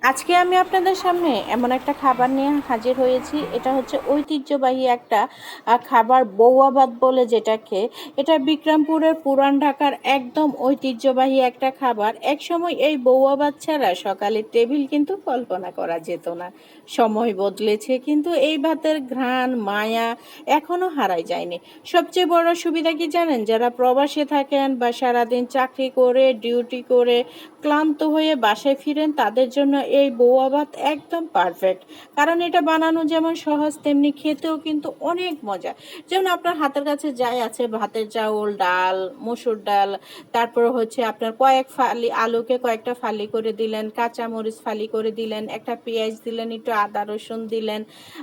আজকে আমি আপনাদের সামনে এমন একটা খাবার নিয়ে হাজির হয়েছি। এটা হচ্ছে ঐতিহ্যবাহী একটা খাবার, বৌয়া ভাত বলে যেটাকে। এটা বিক্রমপুরের পুরান ঢাকার একদম ঐতিহ্যবাহী একটা খাবার। একসময় এই বৌয়া ভাত ছাড়া সকালের টেবিল কিন্তু কল্পনা করা যেত না। সময় বদলেছে, কিন্তু এই ভাতের ঘ্রাণ, মায়া এখনো হারাই যায়নি। সবচেয়ে বড় সুবিধা কি জানেন? যারা প্রবাসে থাকেন বা সারাদিন চাকরি করে, ডিউটি করে ক্লান্ত হয়ে বাসায় ফিরেন, তাদের জন্য এই বৌয়া ভাত একদম পারফেক্ট। কারণ এটা বানানো যেমন সহজ, তেমনি খেতেও কিন্তু অনেক মজা। যেমন আপনার হাতের কাছে যাই আছে, ভাতের চাউল, ডাল, মসুর ডাল, তারপর হচ্ছে আপনার কয়েক ফালি আলুকে কয়েকটা ফালি করে দিলেন, কাঁচামরিচ ফালি করে দিলেন, একটা পেঁয়াজ দিলেন, একটু আদা রসুন দিলেন,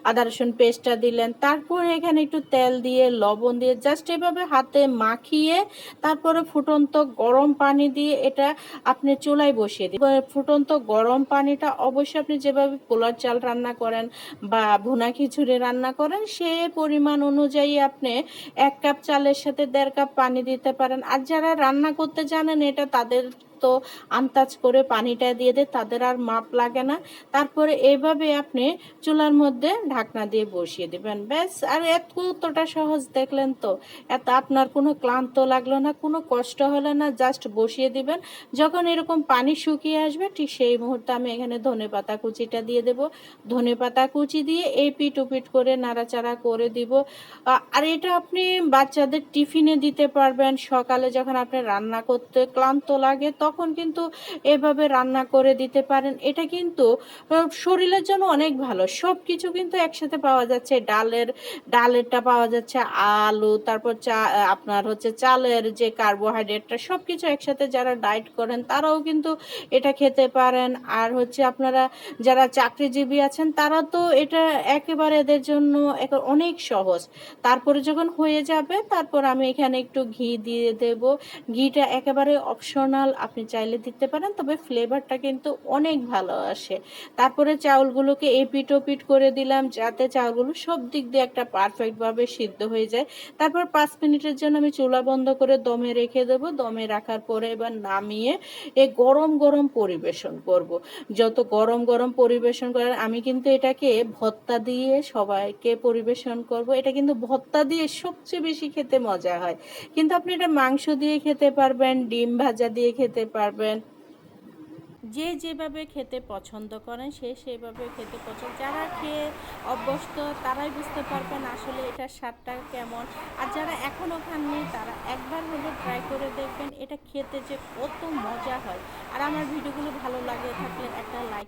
আদা রসুন পেস্টটা দিলেন, তারপর এখানে একটু তেল দিয়ে লবণ দিয়ে জাস্ট এভাবে হাতে মাখিয়ে তারপরে ফুটন্ত গরম পানি দিয়ে এটা আপনি চুলায় বসিয়ে দিন। ফুটন্ত গরম পানিটা অবশ্যই আপনি যেভাবে পোলার চাল রান্না করেন বা ভুনা খিচুড়ি রান্না করেন, সে পরিমাণ অনুযায়ী আপনি 1 কাপ চালের সাথে 1.5 কাপ পানি দিতে পারেন। আর যারা রান্না করতে জানেন, এটা তাদের তো আন্দাজ করে পানিটা দিয়ে দেয়, তাদের আর মাপ লাগে না। তারপরে এইভাবে আপনি চুলার মধ্যে ঢাকনা দিয়ে বসিয়ে দেবেন, ব্যাস। আর এতটা সহজ, দেখলেন তো? এত আপনার কোনো ক্লান্ত লাগলো না, কোনো কষ্ট হলো না, জাস্ট বসিয়ে দিবেন। যখন এরকম পানি শুকিয়ে আসবে, ঠিক সেই মুহূর্তে আমি এখানে ধনেপাতা কুচিটা দিয়ে দেব। ধনেপাতা কুচি দিয়ে এই পিট ওপিট করে নাড়াচাড়া করে দিব। আর এটা আপনি বাচ্চাদের টিফিনে দিতে পারবেন। সকালে যখন আপনি রান্না করতে ক্লান্ত লাগে, তখন কিন্তু এভাবে রান্না করে দিতে পারেন। এটা কিন্তু শরীরের জন্য অনেক ভালো। সব কিছু কিন্তু একসাথে পাওয়া যাচ্ছে। ডালেরটা পাওয়া যাচ্ছে, আলু, তারপর আপনার হচ্ছে চালের যে কার্বোহাইড্রেটটা, সব কিছু একসাথে যারা ডায়েট করেন তারাও কিন্তু এটা খেতে পারেন। আর হচ্ছে আপনারা যারা চাকরিজীবী আছেন, তারা তো এটা একেবারে এদের জন্য অনেক সহজ। তারপরে যখন হয়ে যাবে, তারপর আমি এখানে একটু ঘি দিয়ে দেব। ঘিটা একেবারে অপশনাল, আপনি চাইলে দিতে পারেন, তবে ফ্লেভারটা কিন্তু অনেক ভালো আসে। তারপরে চাউলগুলোকে এপিট ওপিট করে দিলাম, যাতে চাউলগুলো সব দিক দিয়ে একটা পারফেক্টভাবে সিদ্ধ হয়ে যায়। তারপর 5 মিনিটের জন্য আমি চুলা বন্ধ করে দমে রেখে দেবো। দমে রাখার পরে এবার নামিয়ে গরম গরম পরিবেশন করব। যত গরম গরম পরিবেশন করেন, আমি কিন্তু এটাকে ভর্তা দিয়ে সবাইকে পরিবেশন করব। এটা কিন্তু ভর্তা দিয়ে সবচেয়ে বেশি খেতে মজা হয়। কিন্তু আপনি এটা মাংস দিয়ে খেতে পারবেন, ডিম ভাজা দিয়ে খেতে পারবেন। যে যেভাবে খেতে পছন্দ করেন, সে সেভাবে খেতে পছন্দ। যারা খেয়ে অভ্যস্ত, তারাই বুঝতে পারবেন আসলে এটার স্বাদটা কেমন। আর যারা এখনও খাননি, তারা একবার হলে ট্রাই করে দেখবেন, এটা খেতে যে কত মজা হয়। আর আমার ভিডিওগুলো ভালো লাগে থাকলে একটা লাইক